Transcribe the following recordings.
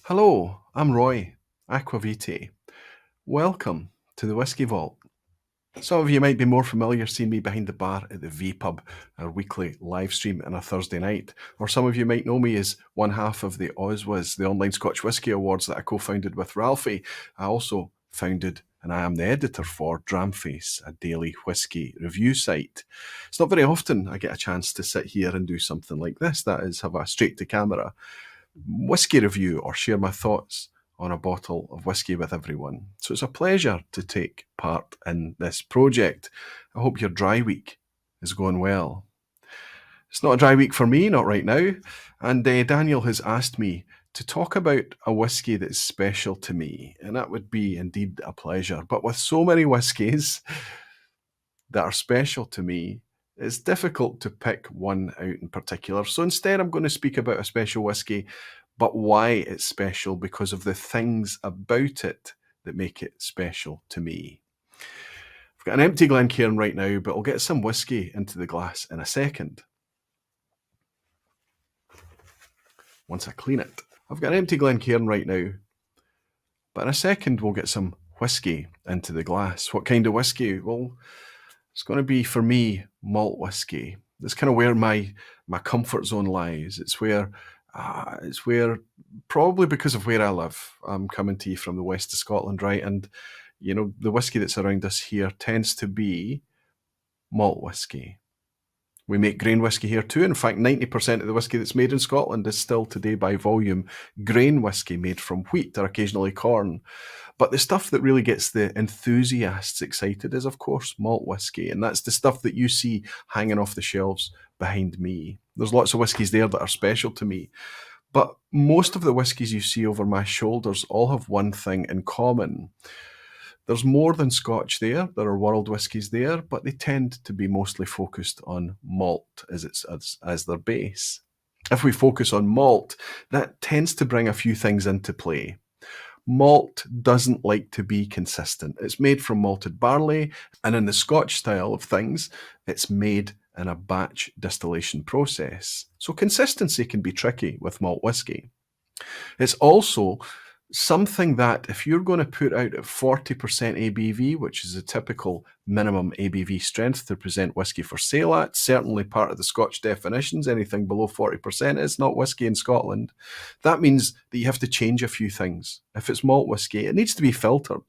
Hello, I'm Roy, Aqvavitae. Welcome to the Whisky Vault. Some of you might be more familiar seeing me behind the bar at the V-Pub, our weekly live stream on a Thursday night. Or some of you might know me as one half of the Oswaz, the online Scotch Whisky Awards that I co-founded with Ralphie. I also founded and I am the editor for Dramface, a daily whisky review site. It's not very often I get a chance to sit here and do something like this, that is, have a straight-to-camera whisky review or share my thoughts on a bottle of whisky with everyone. So it's a pleasure to take part in this project. I hope your dry week is going well. It's not a dry week for me, not right now. And Daniel has asked me to talk about a whisky that is special to me. And that would be indeed a pleasure. But with so many whiskies that are special to me, it's difficult to pick one out in particular. So instead, I'm going to speak about a special whisky, but why it's special because of the things about it that make it special to me. I've got an empty Glencairn right now, but I'll get some whisky into the glass in a second. Once I clean it. I've got an empty Glencairn right now, but in a second we'll get some whisky into the glass. What kind of whisky? Well, it's going to be, for me, malt whisky. That's kind of where my comfort zone lies. It's where, probably because of where I live, I'm coming to you from the west of Scotland, right? And, you know, the whisky that's around us here tends to be malt whisky. We make grain whisky here too. In fact, 90% of the whisky that's made in Scotland is still today by volume grain whisky made from wheat or occasionally corn. But the stuff that really gets the enthusiasts excited is, of course, malt whisky. And that's the stuff that you see hanging off the shelves behind me. There's lots of whiskies there that are special to me. But most of the whiskies you see over my shoulders all have one thing in common. There's more than Scotch there. There are world whiskies there, but they tend to be mostly focused on malt as their base. If we focus on malt, that tends to bring a few things into play. Malt doesn't like to be consistent. It's made from malted barley, and in the Scotch style of things, it's made in a batch distillation process. So consistency can be tricky with malt whisky. It's also something that if you're going to put out at 40% ABV, which is a typical minimum ABV strength to present whisky for sale at, certainly part of the Scotch definitions, anything below 40% is not whisky in Scotland. That means that you have to change a few things. If it's malt whisky, it needs to be filtered.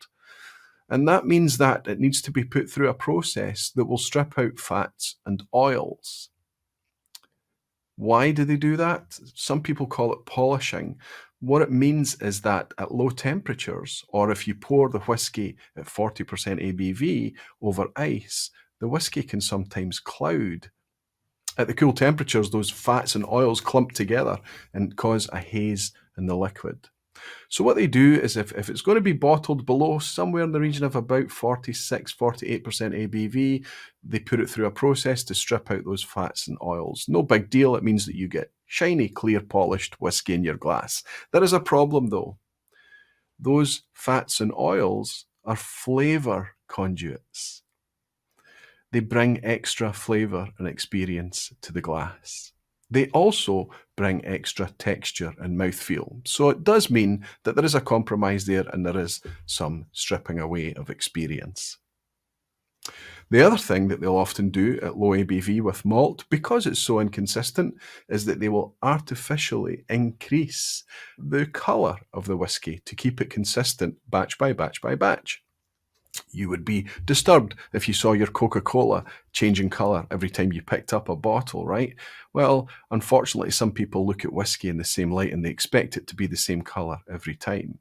And that means that it needs to be put through a process that will strip out fats and oils. Why do they do that? Some people call it polishing. What it means is that at low temperatures, or if you pour the whisky at 40% ABV over ice, the whisky can sometimes cloud. At the cool temperatures, those fats and oils clump together and cause a haze in the liquid. So what they do is if it's going to be bottled below somewhere in the region of about 46, 48% ABV, they put it through a process to strip out those fats and oils. No big deal. It means that you get shiny, clear, polished whiskey in your glass. There is a problem though. Those fats and oils are flavour conduits. They bring extra flavour and experience to the glass. They also bring extra texture and mouthfeel. So it does mean that there is a compromise there and there is some stripping away of experience. The other thing that they'll often do at low ABV with malt, because it's so inconsistent, is that they will artificially increase the colour of the whisky to keep it consistent batch by batch by batch. You would be disturbed if you saw your Coca-Cola changing colour every time you picked up a bottle, right? Well, unfortunately, some people look at whiskey in the same light and they expect it to be the same colour every time.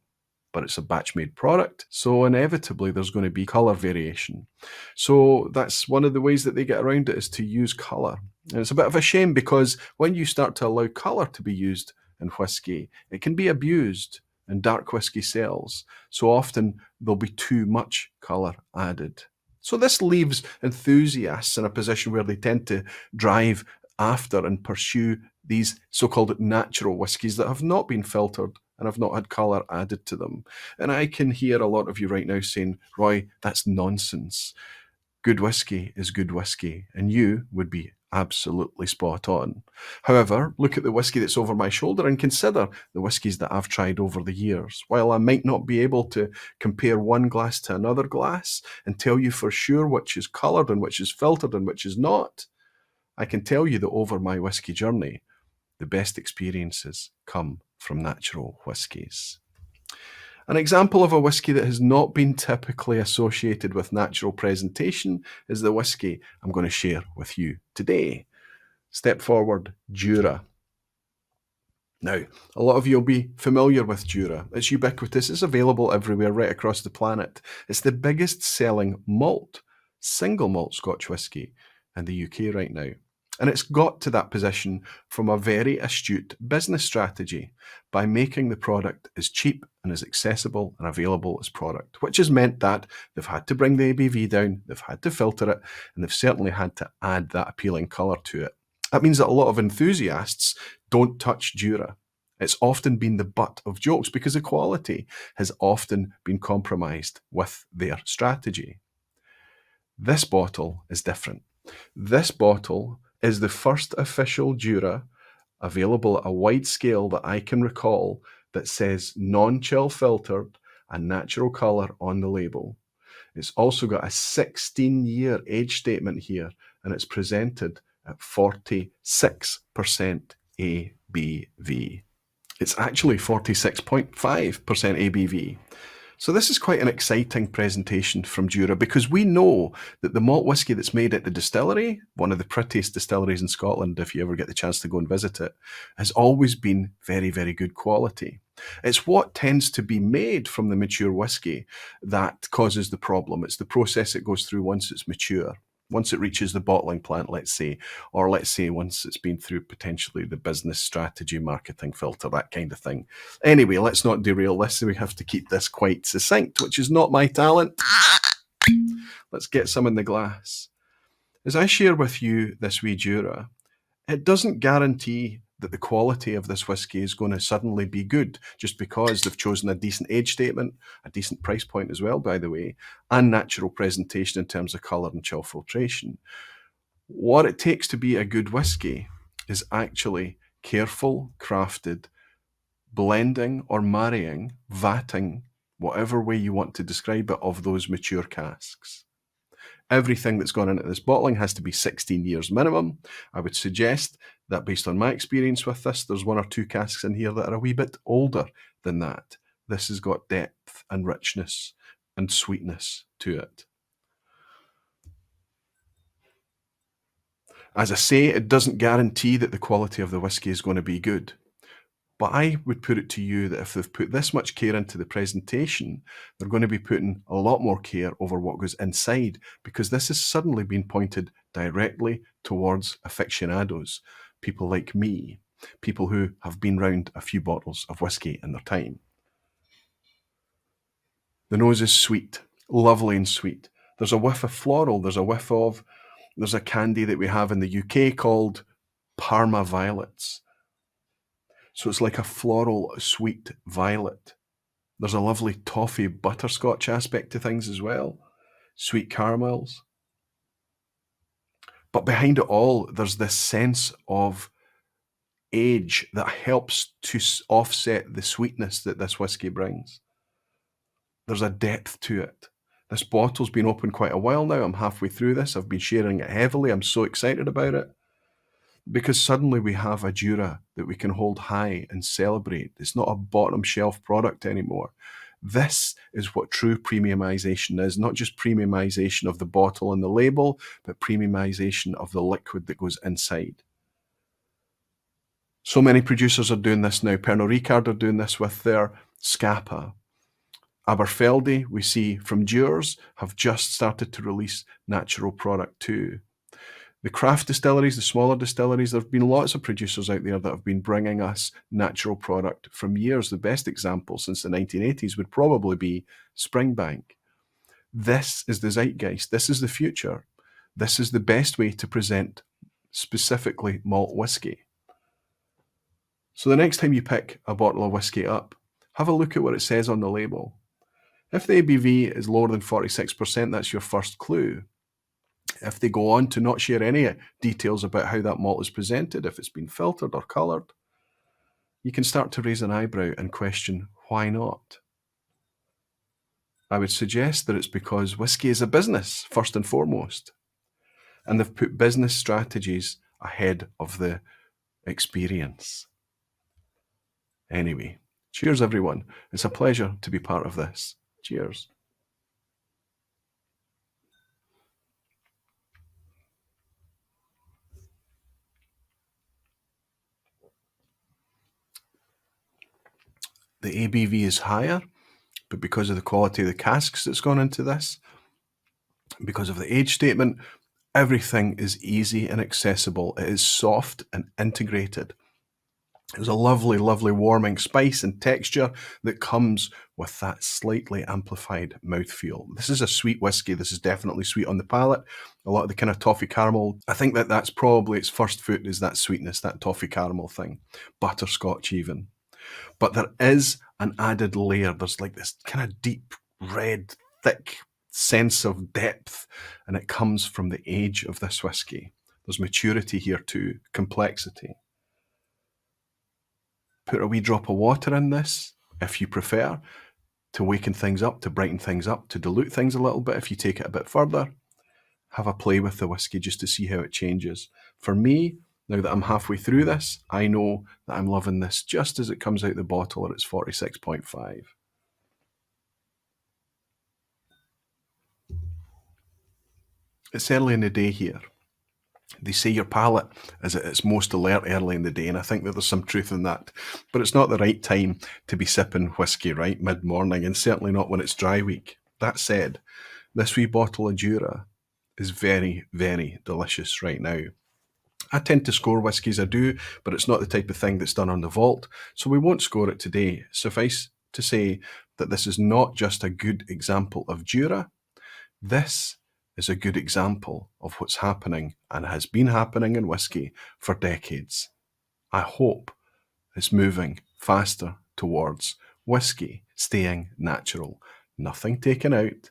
But it's a batch-made product, so inevitably there's going to be colour variation. So that's one of the ways that they get around it, is to use colour. And it's a bit of a shame because when you start to allow colour to be used in whiskey, it can be abused and dark whisky sells. So often there'll be too much colour added. So this leaves enthusiasts in a position where they tend to drive after and pursue these so-called natural whiskies that have not been filtered and have not had colour added to them. And I can hear a lot of you right now saying, Roy, that's nonsense. Good whisky is good whisky, and you would be absolutely spot on. However, look at the whisky that's over my shoulder and consider the whiskies that I've tried over the years. While I might not be able to compare one glass to another glass and tell you for sure which is coloured and which is filtered and which is not, I can tell you that over my whisky journey, the best experiences come from natural whiskies. An example of a whisky that has not been typically associated with natural presentation is the whisky I'm going to share with you today. Step forward, Jura. Now, a lot of you will be familiar with Jura. It's ubiquitous, it's available everywhere right across the planet. It's the biggest selling malt, single malt Scotch whisky in the UK right now. And it's got to that position from a very astute business strategy by making the product as cheap and as accessible and available as product, which has meant that they've had to bring the ABV down, they've had to filter it, and they've certainly had to add that appealing colour to it. That means that a lot of enthusiasts don't touch Jura. It's often been the butt of jokes because the quality has often been compromised with their strategy. This bottle is different. This bottle is the first official Jura available at a wide scale that I can recall that says non-chill filtered and natural colour on the label. It's also got a 16-year age statement here, and it's presented at 46% ABV. It's actually 46.5% ABV. So this is quite an exciting presentation from Jura because we know that the malt whisky that's made at the distillery, one of the prettiest distilleries in Scotland if you ever get the chance to go and visit it, has always been very, very good quality. It's what tends to be made from the mature whisky that causes the problem. It's the process it goes through once it's mature. Once it reaches the bottling plant, let's say, or let's say once it's been through potentially the business strategy, marketing filter, that kind of thing. Anyway, let's not derail this. We have to keep this quite succinct, which is not my talent. Let's get some in the glass. As I share with you this wee Jura, it doesn't guarantee that the quality of this whisky is going to suddenly be good just because they've chosen a decent age statement, a decent price point as well, by the way, and natural presentation in terms of colour and chill filtration. What it takes to be a good whisky is actually careful, crafted, blending or marrying, vatting, whatever way you want to describe it, of those mature casks. Everything that's gone into this bottling has to be 16 years minimum. I would suggest that based on my experience with this, there's one or two casks in here that are a wee bit older than that. This has got depth and richness and sweetness to it. As I say, it doesn't guarantee that the quality of the whisky is going to be good. But I would put it to you that if they've put this much care into the presentation, they're going to be putting a lot more care over what goes inside, because this has suddenly been pointed directly towards aficionados, people like me, people who have been round a few bottles of whisky in their time. The nose is sweet, lovely and sweet. There's a whiff of floral, there's a candy that we have in the UK called Parma Violets. So it's like a floral, sweet violet. There's a lovely toffee butterscotch aspect to things as well. Sweet caramels. But behind it all, there's this sense of age that helps to offset the sweetness that this whisky brings. There's a depth to it. This bottle's been open quite a while now. I'm halfway through this. I've been sharing it heavily. I'm so excited about it. Because suddenly we have a Jura that we can hold high and celebrate. It's not a bottom shelf product anymore. This is what true premiumization is, not just premiumization of the bottle and the label, but premiumization of the liquid that goes inside. So many producers are doing this now. Pernod Ricard are doing this with their Scapa. Aberfeldy, we see from Dewar's, have just started to release natural product too. The craft distilleries, the smaller distilleries, there have been lots of producers out there that have been bringing us natural product from years. The best example since the 1980s would probably be Springbank. This is the zeitgeist. This is the future. This is the best way to present specifically malt whisky. So the next time you pick a bottle of whisky up, have a look at what it says on the label. If the ABV is lower than 46%, that's your first clue. If they go on to not share any details about how that malt is presented, if it's been filtered or coloured, you can start to raise an eyebrow and question, why not? I would suggest that it's because whiskey is a business, first and foremost. And they've put business strategies ahead of the experience. Anyway, cheers everyone. It's a pleasure to be part of this. Cheers. The ABV is higher, but because of the quality of the casks that's gone into this, because of the age statement, everything is easy and accessible. It is soft and integrated. There's a lovely, lovely warming spice and texture that comes with that slightly amplified mouthfeel. This is a sweet whiskey. This is definitely sweet on the palate. A lot of the kind of toffee caramel. I think that that's probably its first foot, is that sweetness, that toffee caramel thing. Butterscotch even. But there is an added layer. There's like this kind of deep, red, thick sense of depth, and it comes from the age of this whiskey. There's maturity here too, complexity. Put a wee drop of water in this, if you prefer, to waken things up, to brighten things up, to dilute things a little bit if you take it a bit further. Have a play with the whiskey just to see how it changes. For me, now that I'm halfway through this, I know that I'm loving this just as it comes out the bottle at its 46.5. It's early in the day here. They say your palate is at its most alert early in the day, and I think that there's some truth in that. But it's not the right time to be sipping whiskey, right, mid-morning, and certainly not when it's dry week. That said, this wee bottle of Jura is very, very delicious right now. I tend to score whiskies, I do, but it's not the type of thing that's done on the vault, so we won't score it today. Suffice to say that this is not just a good example of Jura. This is a good example of what's happening and has been happening in whiskey for decades. I hope it's moving faster towards whiskey staying natural, nothing taken out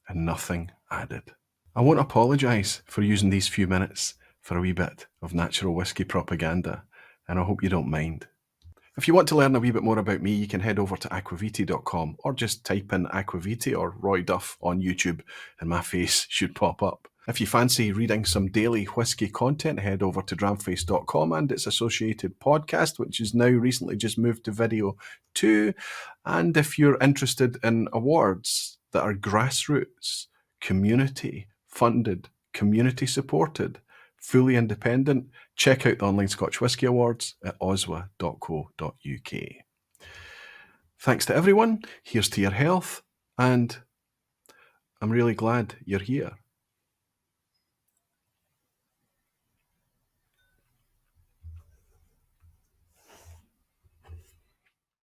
and nothing added. I won't apologise for using these few minutes for a wee bit of natural whiskey propaganda, and I hope you don't mind. If you want to learn a wee bit more about me, you can head over to Aqvavitae.com or just type in Aqvavitae or Roy Duff on YouTube and my face should pop up. If you fancy reading some daily whiskey content, head over to dramface.com and its associated podcast, which is now recently just moved to video too. And if you're interested in awards that are grassroots, community funded, community supported, fully independent, check out the Online Scotch Whisky Awards at oswa.co.uk. Thanks to everyone. Here's to your health, and I'm really glad you're here.